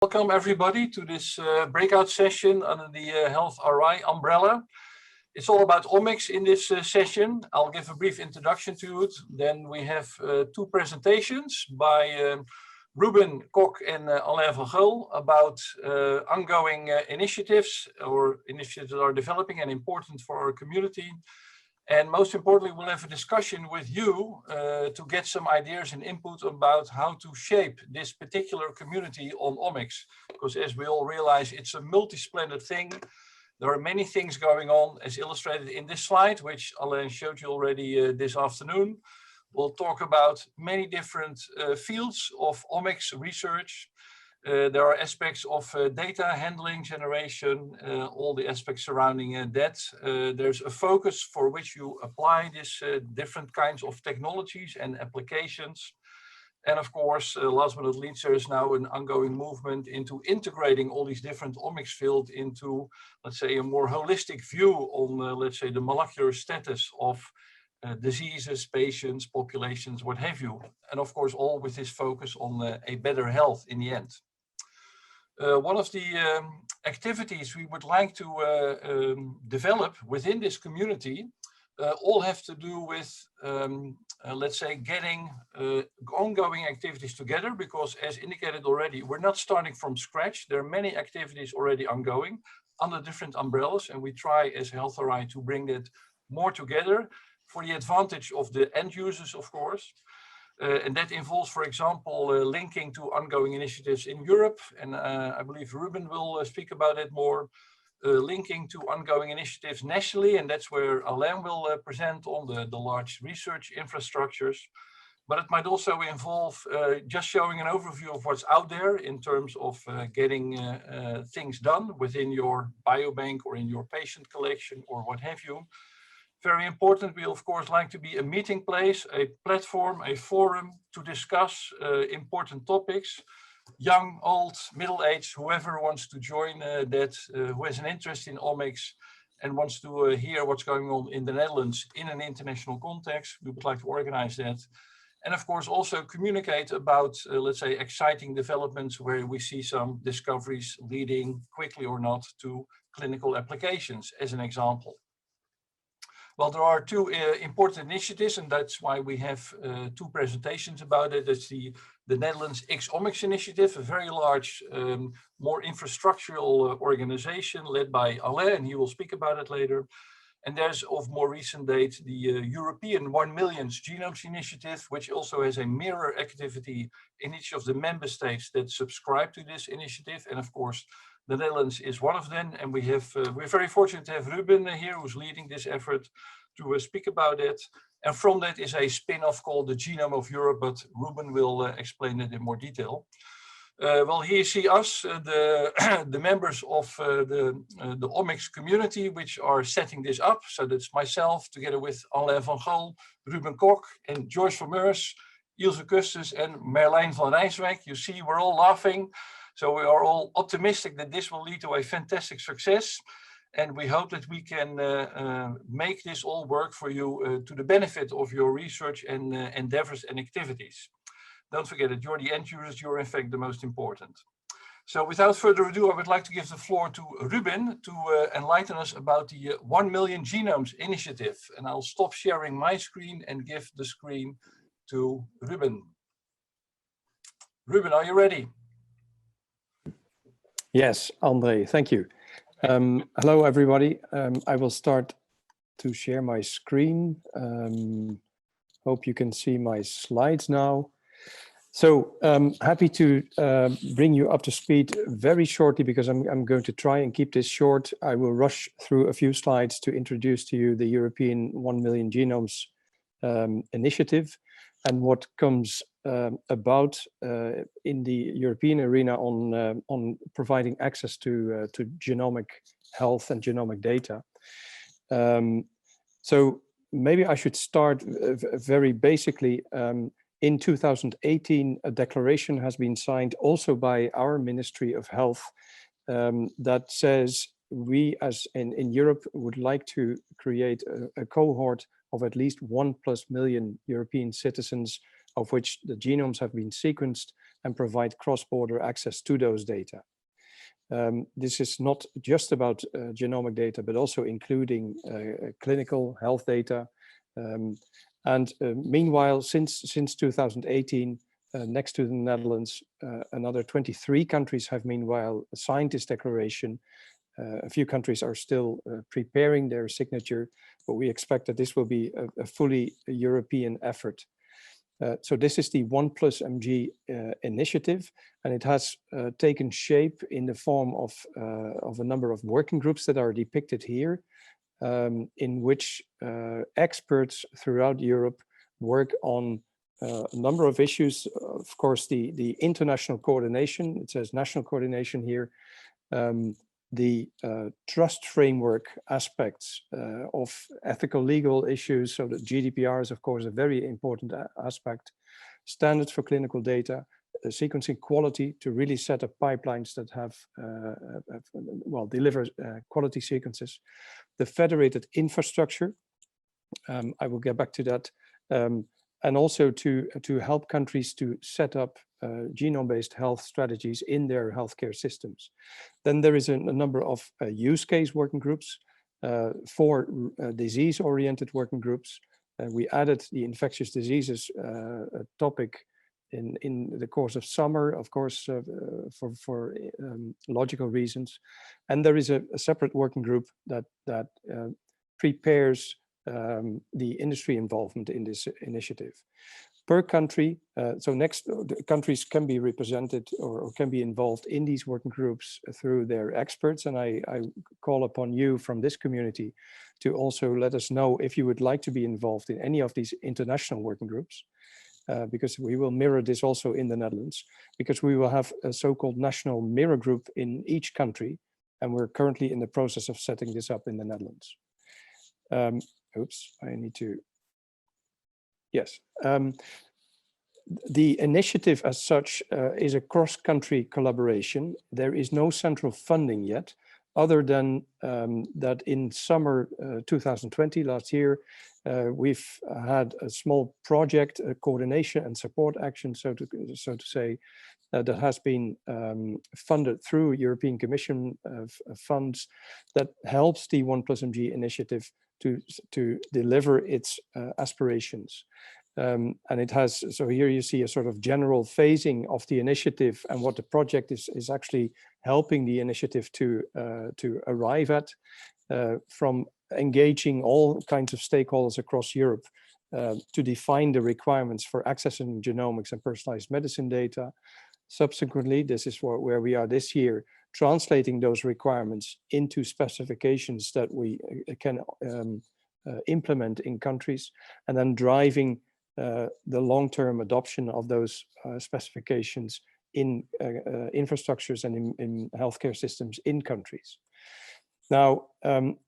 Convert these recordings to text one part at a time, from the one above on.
Welcome everybody to this breakout session under the Health RI umbrella. It's all about omics in this session. I'll give a brief introduction to it. Then we have two presentations by Ruben Kok and Alain van Gool about ongoing initiatives or initiatives that are developing and important for our community. And most importantly, we'll have a discussion with you to get some ideas and input about how to shape this particular community on omics. Because as we all realize, it's a multi-splendid thing. There are many things going on as illustrated in this slide, which Alain showed you already this afternoon. We'll talk about many different fields of omics research. There are aspects of data handling, generation, all the aspects surrounding that. There's a focus for which you apply these different kinds of technologies and applications. And of course, last but not least, there is now an ongoing movement into integrating all these different omics fields into, let's say, a more holistic view on, let's say, the molecular status of diseases, patients, populations, what have you. And of course, all with this focus on a better health in the end. One of the activities we would like to develop within this community all have to do with, let's say, getting ongoing activities together, because as indicated already, we're not starting from scratch. There are many activities already ongoing under different umbrellas, and we try as Health RI to bring that more together for the advantage of the end users, of course. And that involves, for example, linking to ongoing initiatives in Europe. And I believe Ruben will speak about it more, linking to ongoing initiatives nationally. And that's where Alain will present on the large research infrastructures. But it might also involve just showing an overview of what's out there in terms of getting things done within your biobank or in your patient collection or what have you. Very important, we of course like to be a meeting place, a platform, a forum to discuss important topics. Young, old, middle-aged, whoever wants to join that, who has an interest in omics and wants to hear what's going on in the Netherlands in an international context, we would like to organize that. And of course also communicate about, let's say, exciting developments where we see some discoveries leading quickly or not to clinical applications, as an example. Well, there are two important initiatives, and that's why we have two presentations about it. It's the Netherlands X-omics initiative, a very large, more infrastructural organization led by Alain, and he will speak about it later. And there's of more recent date, the European 1 million Genomes initiative, which also has a mirror activity in each of the member states that subscribe to this initiative. And of course, the Netherlands is one of them, and we have we're very fortunate to have Ruben here, who's leading this effort to speak about it. And from that is a spin-off called the Genome of Europe, but Ruben will explain it in more detail. Well, here you see us, the members of the omics community, which are setting this up. So that's myself, together with Alain van Gool, Ruben Kok, and George van Meurs, Ilse Custers, and Merlijn van Rijswijk. You see, we're all laughing. So we are all optimistic that this will lead to a fantastic success. And we hope that we can make this all work for you to the benefit of your research and endeavors and activities. Don't forget that you're the end users, you're in fact the most important. So without further ado, I would like to give the floor to Ruben to enlighten us about the 1 million Genomes initiative. And I'll stop sharing my screen and give the screen to Ruben. Ruben, are you ready? Yes, André, thank you. Hello, everybody. I will start to share my screen. Hope you can see my slides now. So happy to bring you up to speed very shortly, because I'm going to try and keep this short. I will rush through a few slides to introduce to you the European 1 million Genomes initiative and what comes about in the European arena on providing access to genomic health and genomic data. So maybe I should start very basically. In 2018, a declaration has been signed also by our Ministry of Health that says we as in Europe would like to create a cohort of at least 1+ million European citizens of which the genomes have been sequenced and provide cross-border access to those data. This is not just about genomic data, but also including clinical health data. Meanwhile, since 2018, next to the Netherlands, another 23 countries have meanwhile signed this declaration. A few countries are still preparing their signature, but we expect that this will be a fully European effort. So this is the 1+MG initiative, and it has taken shape in the form of a number of working groups that are depicted here, in which experts throughout Europe work on a number of issues. Of course, the international coordination, it says national coordination here, the trust framework aspects of ethical legal issues. So the GDPR is, of course, a very important aspect. Standards for clinical data, sequencing quality to really set up pipelines that deliver quality sequences. The federated infrastructure, I will get back to that. And also to help countries to set up genome-based health strategies in their healthcare systems. Then there is a number of use case working groups, 4 disease-oriented working groups. We added the infectious diseases topic in the course of summer, of course, for logical reasons. And there is a separate working group that prepares the industry involvement in this initiative. Per country, the countries can be represented or can be involved in these working groups through their experts. And I call upon you from this community to also let us know if you would like to be involved in any of these international working groups, because we will mirror this also in the Netherlands, because we will have a so-called national mirror group in each country. And we're currently in the process of setting this up in the Netherlands. Oops, I need to, yes. The initiative as such is a cross-country collaboration. There is no central funding yet, other than that in summer 2020, last year, we've had a small project, a coordination and support action, so to say, that has been funded through European Commission funds that helps the 1+MG initiative to deliver its aspirations. And it has, so here you see a sort of general phasing of the initiative and what the project is actually helping the initiative to arrive at, from engaging all kinds of stakeholders across Europe to define the requirements for accessing genomics and personalized medicine data. Subsequently, this is where we are this year, translating those requirements into specifications that we can implement in countries, and then driving the long-term adoption of those specifications in infrastructures and in healthcare systems in countries. Now,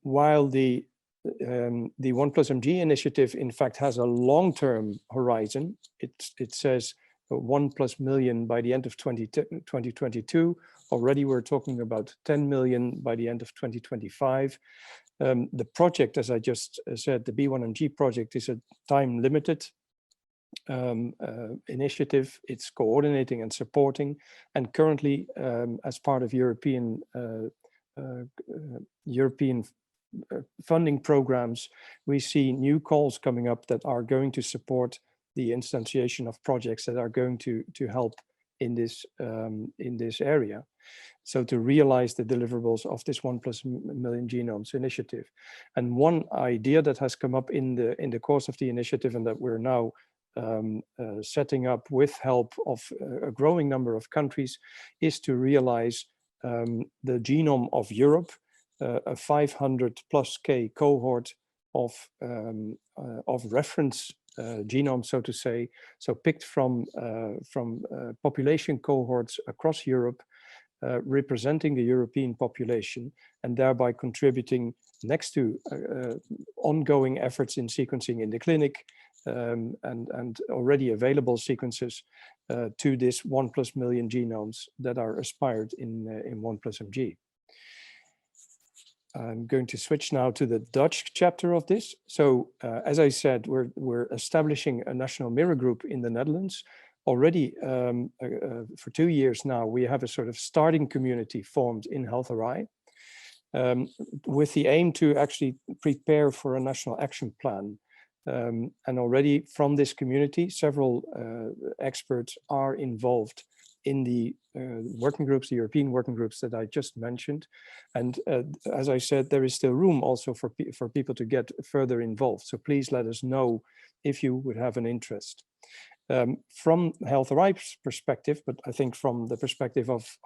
while the 1+MG initiative, in fact, has a long-term horizon, it says 1+ million by the end of 2022. Already we're talking about 10 million by the end of 2025. The project, as I just said, the B1MG project, is a time-limited initiative. It's coordinating and supporting, and currently, as part of European funding programs, we see new calls coming up that are going to support the instantiation of projects that are going to help in this area. So to realize the deliverables of this 1+ million genomes initiative. And one idea that has come up in the course of the initiative, and that we're now setting up with help of a growing number of countries, is to realize the Genome of Europe, a 500+ cohort of reference genome, so to say, so picked from population cohorts across Europe, representing the European population, and thereby contributing, next to ongoing efforts in sequencing in the clinic and already available sequences, to this 1+ million genomes that are aspired in 1+MG. I'm going to switch now to the Dutch chapter of this. So as I said, we're establishing a national mirror group in the Netherlands. already for 2 years now, we have a sort of starting community formed in Health-RI, with the aim to actually prepare for a national action plan. And already from this community, several experts are involved in the working groups, the European working groups that I just mentioned. And as I said, there is still room also for people to get further involved. So please let us know if you would have an interest. From Health-RI's perspective, but I think from the perspective of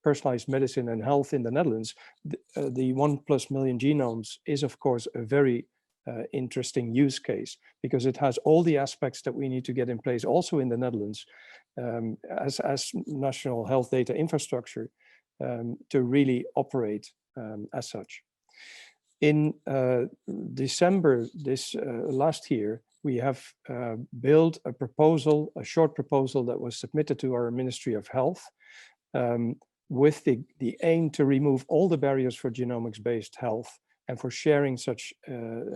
personalized medicine and health in the Netherlands, the 1+ million genomes is of course a very interesting use case, because it has all the aspects that we need to get in place also in the Netherlands as national health data infrastructure to really operate as such. In December last year, we have built a proposal, a short proposal that was submitted to our Ministry of Health with the aim to remove all the barriers for genomics-based health and for sharing such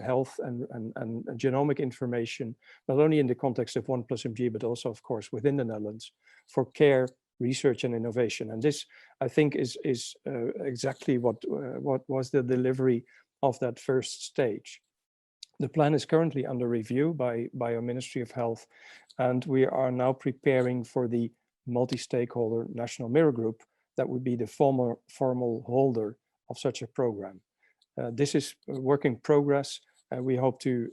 health and genomic information, not only in the context of 1+MG, but also, of course, within the Netherlands, for care, research, and innovation. And this, I think, is exactly what was the delivery of that first stage. The plan is currently under review by our Ministry of Health, and we are now preparing for the multi-stakeholder national mirror group that would be the formal holder of such a program. This is a work in progress, and we hope to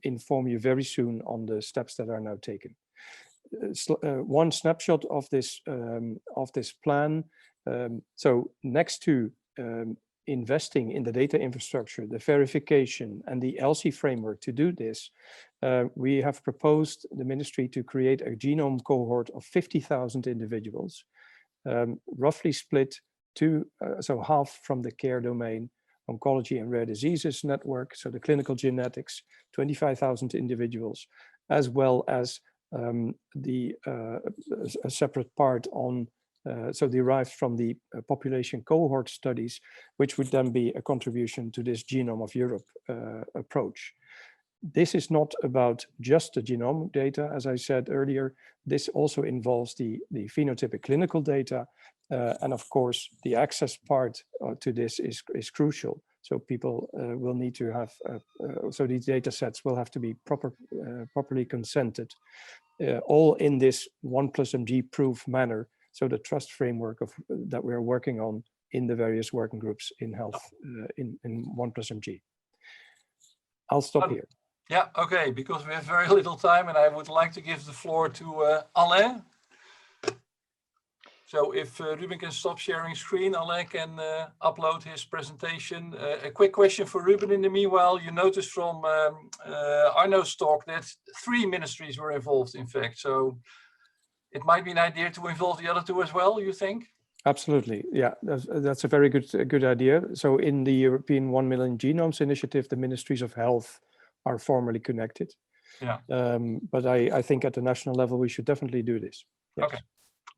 inform you very soon on the steps that are now taken. One snapshot of this plan. So next to investing in the data infrastructure, the verification, and the ELSI framework to do this, we have proposed the ministry to create a genome cohort of 50,000 individuals, roughly split so half from the care domain, oncology and rare diseases network, so the clinical genetics, 25,000 individuals, as well as a separate part on so derived from the population cohort studies, which would then be a contribution to this Genome of Europe approach. This is not about just the genome data, as I said earlier. This also involves the phenotypic clinical data, and of course, the access part to this is crucial. So people will need to have, so these data sets will have to be properly consented, all in this 1+MG proof manner. So the trust framework that we're working on in the various working groups in health in 1+MG. I'll stop here. Yeah, okay, because we have very little time, and I would like to give the floor to Alain. So if Ruben can stop sharing screen, Alain can upload his presentation. A quick question for Ruben in the meanwhile. You noticed from Arno's talk that 3 ministries were involved, in fact. So it might be an idea to involve the other 2 as well, you think? Absolutely, yeah, that's a very good idea. So in the European 1 million genomes initiative, the ministries of health are formally connected. Yeah. But I think at the national level, we should definitely do this. Yes. Okay.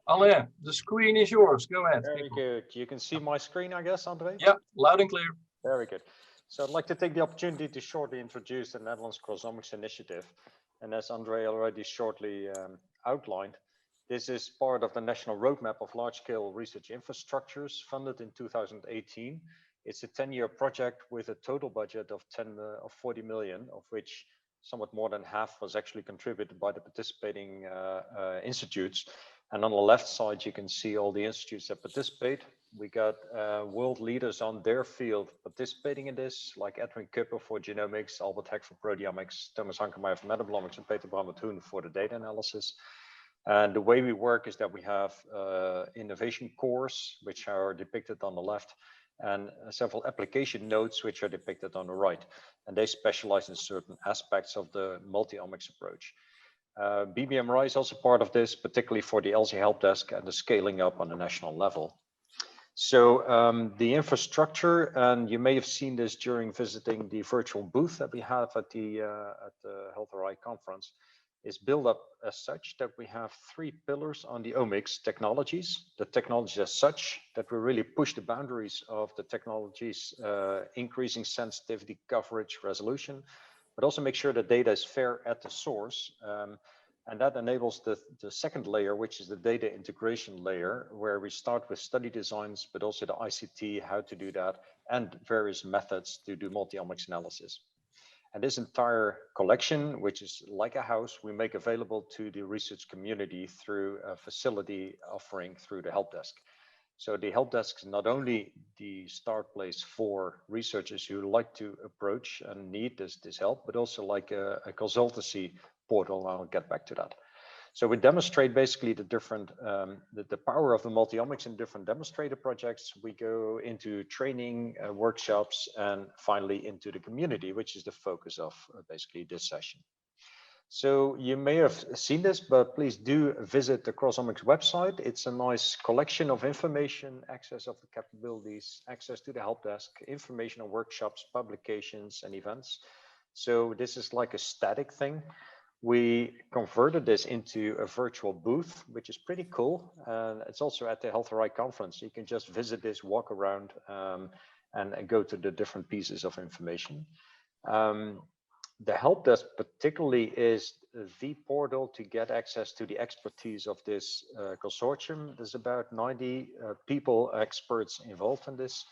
Alain, the screen is yours. Go ahead. Very good. You can see my screen, I guess, André? Yeah, loud and clear. Very good. So I'd like to take the opportunity to shortly introduce the Netherlands Cross-omics initiative. And as André already shortly outlined, this is part of the national roadmap of large-scale research infrastructures funded in 2018. It's a 10-year project with a total budget of 40 million, of which somewhat more than half was actually contributed by the participating institutes. And on the left side, you can see all the institutes that participate. We got world leaders on their field participating in this, like Edwin Kupper for genomics, Albert Heck for proteomics, Thomas Hankemeyer for metabolomics, and Peter Brammertoon for the data analysis. And the way we work is that we have innovation cores, which are depicted on the left, and several application nodes, which are depicted on the right. And they specialize in certain aspects of the multi-omics approach. BBMRI is also part of this, particularly for the ELSI help desk and the scaling up on the national level. So the infrastructure, and you may have seen this during visiting the virtual booth that we have at the Health-RI conference, is built up as such that we have 3 pillars on the omics technologies. The technologies as such, that we really push the boundaries of the technologies, increasing sensitivity, coverage, resolution, but also make sure that data is fair at the source. And that enables the second layer, which is the data integration layer, where we start with study designs, but also the ICT, how to do that, and various methods to do multi-omics analysis. And this entire collection, which is like a house, we make available to the research community through a facility offering through the help desk. So the help desk is not only the start place for researchers who like to approach and need this help, but also like a consultancy portal. I'll get back to that. So we demonstrate basically the different, the power of the multi-omics in different demonstrator projects. We go into training workshops and finally into the community, which is the focus of basically this session. So you may have seen this, but please do visit the CrossOmics website. It's a nice collection of information, access of the capabilities, access to the help desk, information on workshops, publications, and events. So this is like a static thing. We converted this into a virtual booth, which is pretty cool. And it's also at the HealthRI conference. You can just visit this, walk around, and go to the different pieces of information. The help desk particularly is the portal to get access to the expertise of this consortium. There's about 90 people, experts involved in this,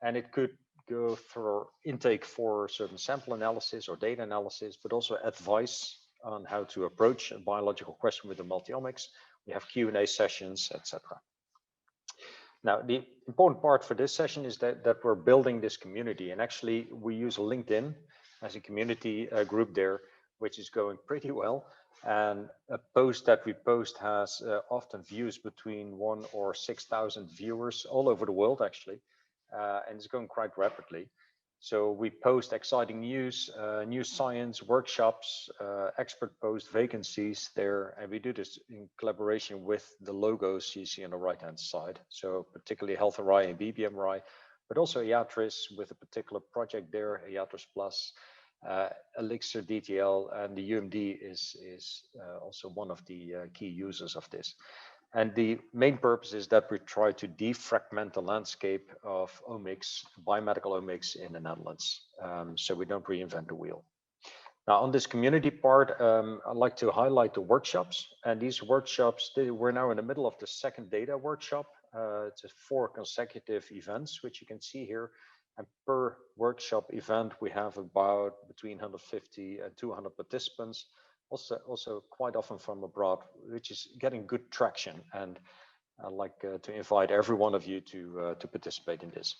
and it could go for intake for certain sample analysis or data analysis, but also advice on how to approach a biological question with the multi-omics. We have Q&A sessions, etc. Now, the important part for this session is that we're building this community, and actually we use LinkedIn as a community group there, which is going pretty well. And a post that we post has often views between 1,000 or 6,000 viewers all over the world, actually, and it's going quite rapidly. So we post exciting news, new science, workshops, expert post vacancies there, and we do this in collaboration with the logos you see on the right-hand side. So particularly HealthRI and BBMRI, but also EATRIS with a particular project there, EATRIS-plus, Elixir DTL, and the UMD is also one of the key users of this. And the main purpose is that we try to defragment the landscape of omics, biomedical omics in the Netherlands, so we don't reinvent the wheel. Now, on this community part, I'd like to highlight the workshops. And these workshops, we're now in the middle of the second data workshop. It's 4 consecutive events, which you can see here. And per workshop event, we have about between 150 and 200 participants, also quite often from abroad, which is getting good traction. And I'd like to invite every one of you to participate in this.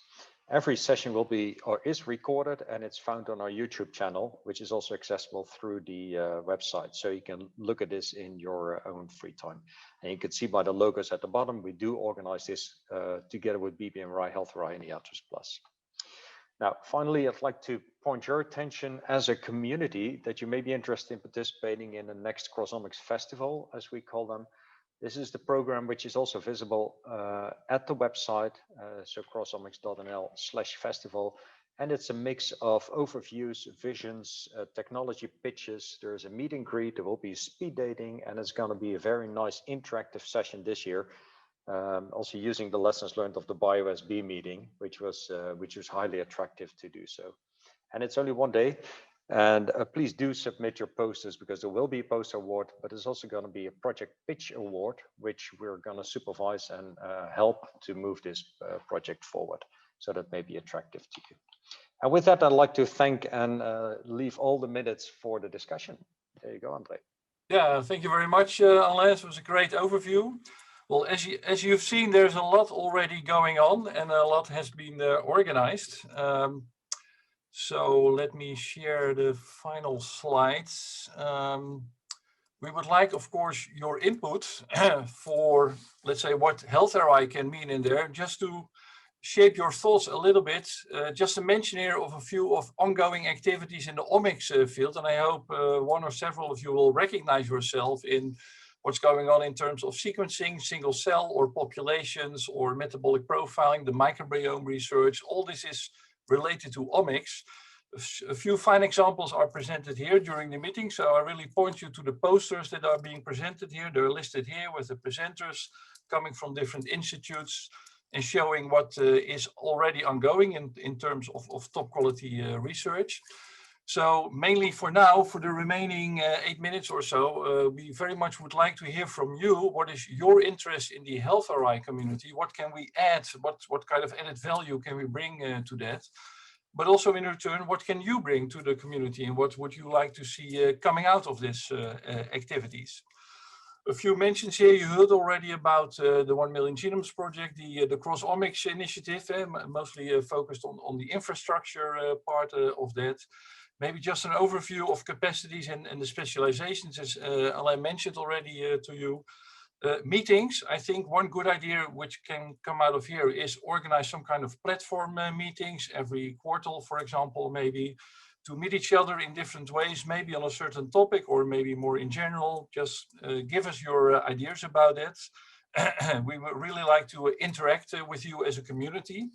Every session will be or is recorded, and it's found on our YouTube channel, which is also accessible through the website. So you can look at this in your own free time. And you can see by the logos at the bottom, we do organize this together with BBMRI, HealthRI, and EATRIS-plus. Now, finally, I'd like to point your attention as a community that you may be interested in participating in the next CrossOmics Festival, as we call them. This is the program which is also visible at the website, so crossomics.nl/festival. And it's a mix of overviews, visions, technology pitches. There's a meet and greet, there will be speed dating, and it's going to be a very nice interactive session this year. Also using the lessons learned of the BioSB meeting, which was highly attractive to do so. And it's only one day. And please do submit your posters, because there will be a poster award, but there's also going to be a project pitch award, which we're going to supervise and help to move this project forward. So that may be attractive to you. And with that, I'd like to thank and leave all the minutes for the discussion. There you go, André. Yeah, thank you very much, Alain. It was a great overview. Well, as you've seen, there's a lot already going on, and a lot has been organized. So let me share the final slides. We would like, of course, your input for, let's say, what HealthRI can mean in there, just to shape your thoughts a little bit. Just a mention here of a few of ongoing activities in the omics field, and I hope one or several of you will recognize yourself in what's going on in terms of sequencing, single cell or populations or metabolic profiling, the microbiome research. All this is related to omics. A few fine examples are presented here during the meeting, so I really point you to the posters that are being presented here. They're listed here with the presenters coming from different institutes and showing what is already ongoing in terms of top quality research. So mainly for now, for the remaining 8 minutes or so, we very much would like to hear from you. What is your interest in the health RI community? What can we add? What kind of added value can we bring to that? But also in return, what can you bring to the community and what would you like to see coming out of these activities? A few mentions here. You heard already about the 1 Million Genomes project, the Cross-omics initiative, mostly focused on the infrastructure part of that. Maybe just an overview of capacities and the specializations, as Alain mentioned already to you. Meetings, I think one good idea which can come out of here is organize some kind of platform meetings every quarter, for example, maybe to meet each other in different ways, maybe on a certain topic or maybe more in general. Just give us your ideas about it. We would really like to interact with you as a community.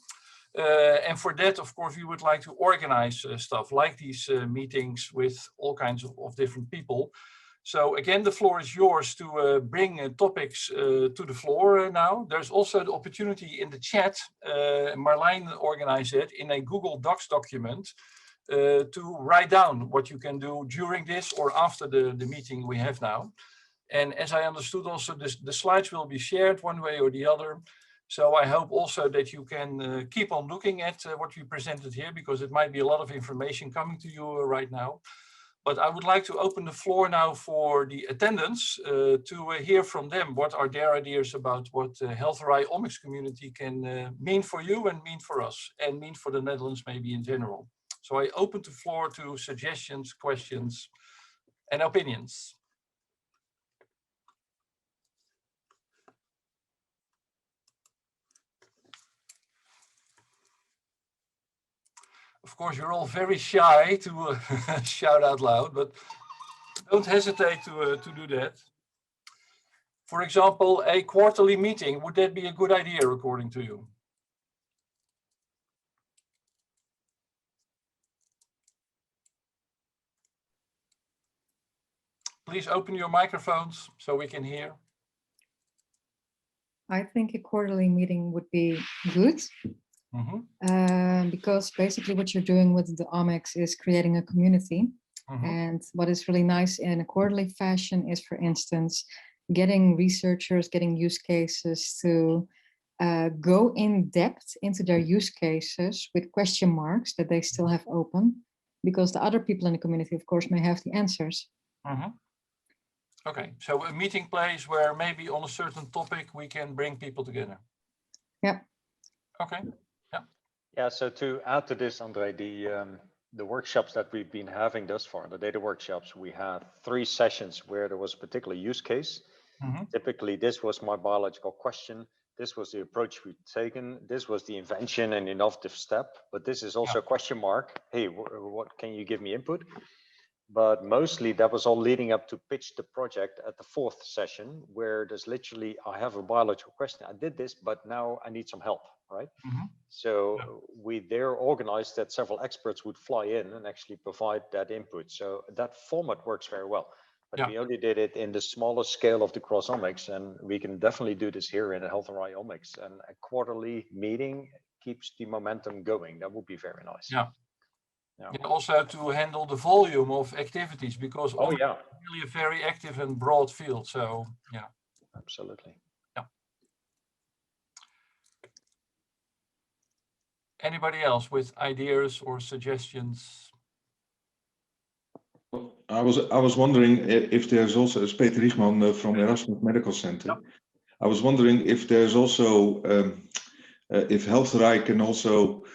And for that, of course, we would like to organize stuff like these meetings with all kinds of different people. So again, the floor is yours to bring topics to the floor now. There's also the opportunity in the chat, Merlijn organized it in a Google Docs document to write down what you can do during this or after the meeting we have now. And as I understood also, the slides will be shared one way or the other. So I hope also that you can keep on looking at what we presented here, because it might be a lot of information coming to you right now. But I would like to open the floor now for the attendants to hear from them. What are their ideas about what the health RI omics community can mean for you and mean for us and mean for the Netherlands maybe in general. So I open the floor to suggestions, questions and opinions. Of course, you're all very shy to shout out loud, but don't hesitate to do that. For example, a quarterly meeting, would that be a good idea according to you? Please open your microphones so we can hear. I think a quarterly meeting would be good. Because basically what you're doing with the omics is creating a community. And what is really nice in a quarterly fashion is, for instance, getting researchers, getting use cases to go in depth into their use cases with question marks that they still have open, because the other people in the community, of course, may have the answers. Okay, so a meeting place where maybe on a certain topic we can bring people together. Yeah. Okay. Yeah, so to add to this, André, the workshops that we've been having thus far, the data workshops, we had 3 sessions where there was a particular use case. Typically, this was my biological question. This was the approach we've taken. This was the invention and innovative step. But this is also a question mark. Hey, what can you give me input? But mostly that was all leading up to pitch the project at the 4th session, where there's literally, I have a biological question. I did this, but now I need some help, right? So we there organized that several experts would fly in and actually provide that input. So that format works very well. But we only did it in the smaller scale of the cross-omics, and we can definitely do this here in the health RI omics. And a quarterly meeting keeps the momentum going. That would be very nice. And also to handle the volume of activities, because it's really a very active and broad field. So absolutely. Anybody else with ideas or suggestions? I was wondering if there's also, as Peter Riechman from Erasmus Medical Center, I was wondering if there's also, if health RI can also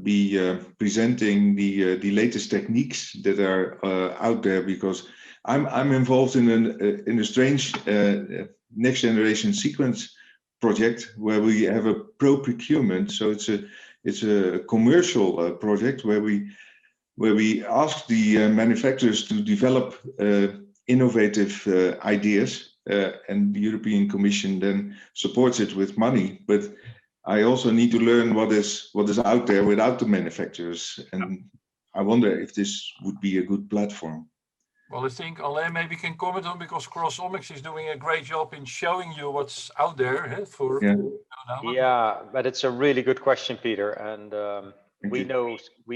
be presenting the latest techniques that are out there, because I'm involved in a strange next generation sequence project where we have a pro-procurement. So it's a commercial project where we ask the manufacturers to develop innovative ideas, and the European Commission then supports it with money. But I also need to learn what is out there without the manufacturers, and I wonder if this would be a good platform. Well, I think Alain maybe can comment on, because Cross-omics is doing a great job in showing you what's out there. Yeah, but it's a really good question, Peter. And we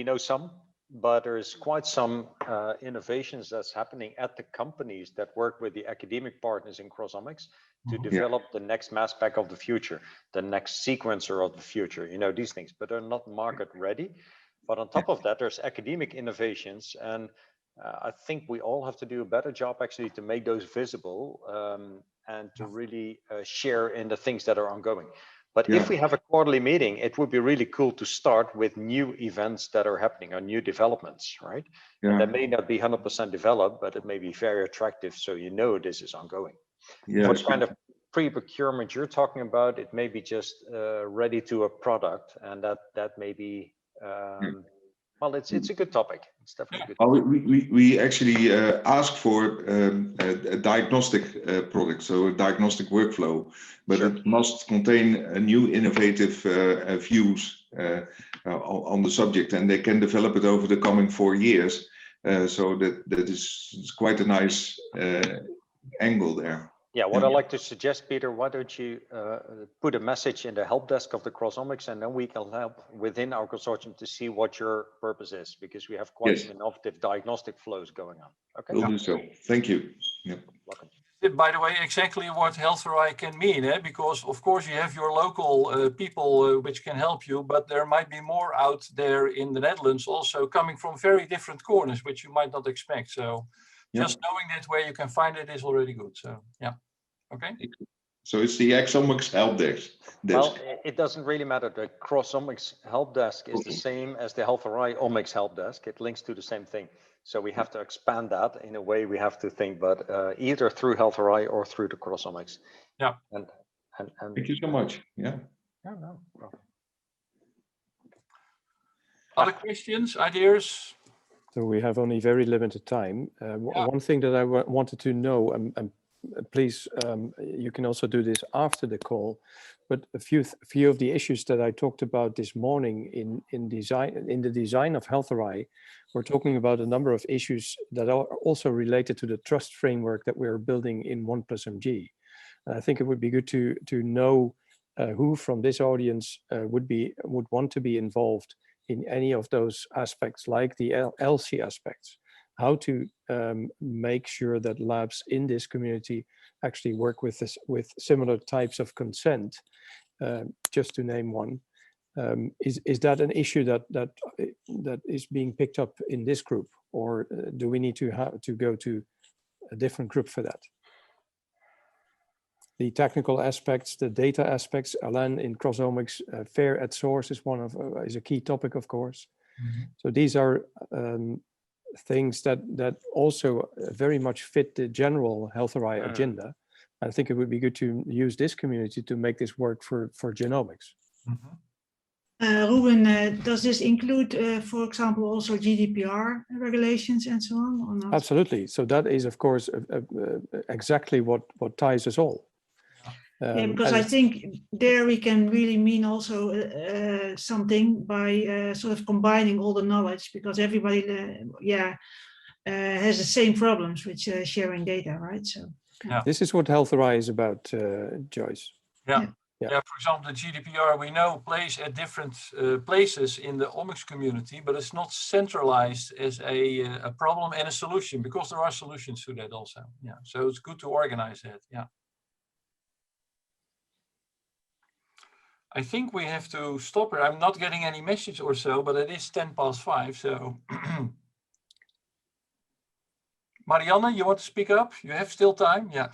know some but there's quite some innovations that's happening at the companies that work with the academic partners in Crosomics to develop the next mass spec of the future, the next sequencer of the future, you know, these things, but they're not market ready. But on top of that, there's academic innovations, and I think we all have to do a better job actually to make those visible and to really share in the things that are ongoing. But if we have a quarterly meeting, it would be really cool to start with new events that are happening or new developments, right? And that may not be 100% developed, but it may be very attractive, so you know this is ongoing. What kind of pre-procurement you're talking about, it may be just ready to a product, and that may be well, it's a good topic. It's definitely a good topic. We actually ask for a diagnostic product, so a diagnostic workflow, but it must contain a new innovative views on the subject, and they can develop it over the coming 4 years. So that is quite a nice angle there. Yeah, what I'd like to suggest, Peter, why don't you put a message in the help desk of the Crosomics, and then we can help within our consortium to see what your purpose is, because we have quite some innovative diagnostic flows going on. Okay. We'll do so. Thank you. Welcome. By the way, exactly what HealthRI can mean, because of course you have your local people which can help you, but there might be more out there in the Netherlands also coming from very different corners, which you might not expect. So just knowing that where you can find it is already good. So okay. So it's the X-omics help desk. Well, it doesn't really matter. The Crosomics help desk is the same as the HealthRI Omics help desk. It links to the same thing. So we have to expand that in a way. We have to think, but either through HealthRI or through the Crosomics. Yeah. And thank you so much. Yeah. No problem. Other questions, ideas? So we have only very limited time. One thing that I wanted to know, and please, you can also do this after the call, but a few of the issues that I talked about this morning in the design of HealthRI, we're talking about a number of issues that are also related to the trust framework that we're building in 1+MG. And I think it would be good to know who from this audience would want to be involved in any of those aspects, like the ELSI aspects. How to make sure that labs in this community actually work with similar types of consent, just to name one. Is that an issue that is being picked up in this group, or do we need to go to a different group for that? The technical aspects, the data aspects, Alain in Crosomics, fair at source is a key topic, of course. So these are things that also very much fit the general HealthRI agenda. I think it would be good to use this community to make this work for genomics. Ruben, does this include, for example, also GDPR regulations and so on, or not? Absolutely. So that is, of course, exactly what ties us all. Yeah, because I think there we can really mean also something by sort of combining all the knowledge, because everybody, has the same problems with sharing data, right? So this is what HealthRI is about, Joyce. Yeah. For example, the GDPR we know plays at different places in the omics community, but it's not centralized as a problem and a solution, because there are solutions to that also. Yeah, so it's good to organize that. Yeah. I think we have to stop here. I'm not getting any message or so, but it is 5:10, so. Marianne, you want to speak up? You have still time, yeah.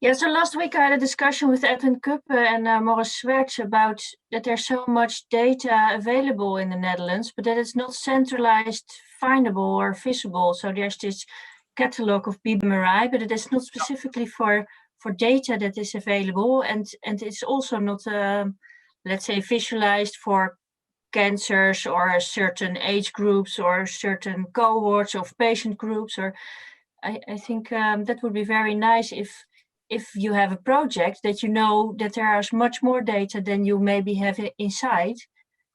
Yeah, so last week I had a discussion with Edwin Kuppe and Maurice Swerts about that there's so much data available in the Netherlands, but that it's not centralized, findable or visible. So there's this catalog of BMRI, but it is not specifically for data that is available, and it's also not, let's say, visualized for cancers or certain age groups or certain cohorts of patient groups. Or I think that would be very nice if you have a project that you know that there is much more data than you maybe have inside,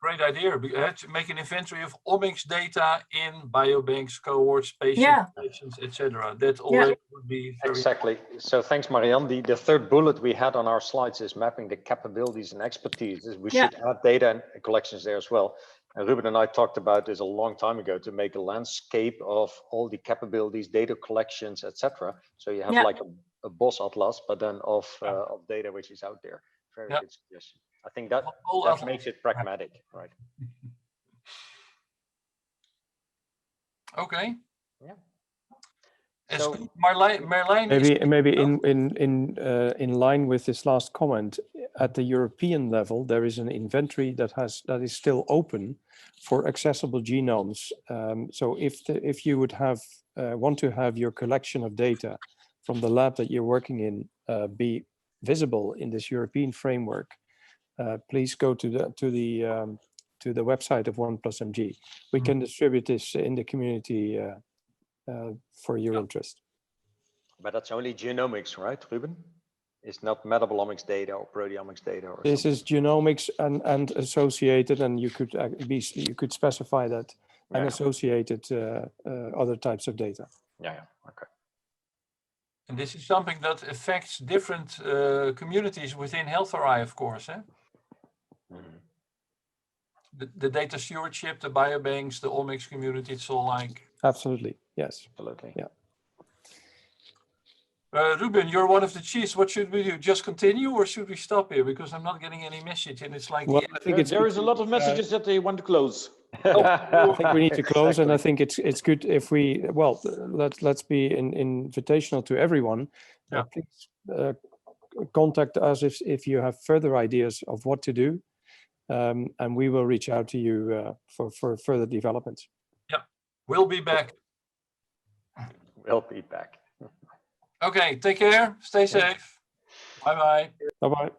Great idea. We had to make an inventory of omics data in biobanks, cohorts, patients, etc. That already would be very exactly. So thanks, Marianne. The third bullet we had on our slides is mapping the capabilities and expertise. We should add data and collections there as well. And Ruben and I talked about this a long time ago to make a landscape of all the capabilities, data collections, etc. So you have like a boss atlas, but then of data which is out there. Very good suggestion. I think that makes it pragmatic, right? Okay. Yeah. So Merlijn maybe in line with this last comment, at the European level, there is an inventory that is still open for accessible genomes. So if you would want to have your collection of data from the lab that you're working in be visible in this European framework, please go to the website of 1+MG. We can distribute this in the community for your interest. But that's only genomics, right, Ruben? It's not metabolomics data or proteomics data. Or this is genomics and associated, and you could specify that and associated other types of data. Yeah. Okay. And this is something that affects different communities within HealthRI, of course. Eh? The data stewardship, the biobanks, the omics community, it's all like. Absolutely, yes. Absolutely. Yeah. Ruben, you're one of the chiefs. What should we do? Just continue, or should we stop here? Because I'm not getting any message, and it's like. Well, I think there is a lot of messages that they want to close. I think we need to close, and I think it's good if we let's be invitational to everyone. Please contact us if you have further ideas of what to do, and we will reach out to you for further developments. Yeah, we'll be back. We'll be back. Okay, take care. Stay safe. Bye-bye. Bye-bye.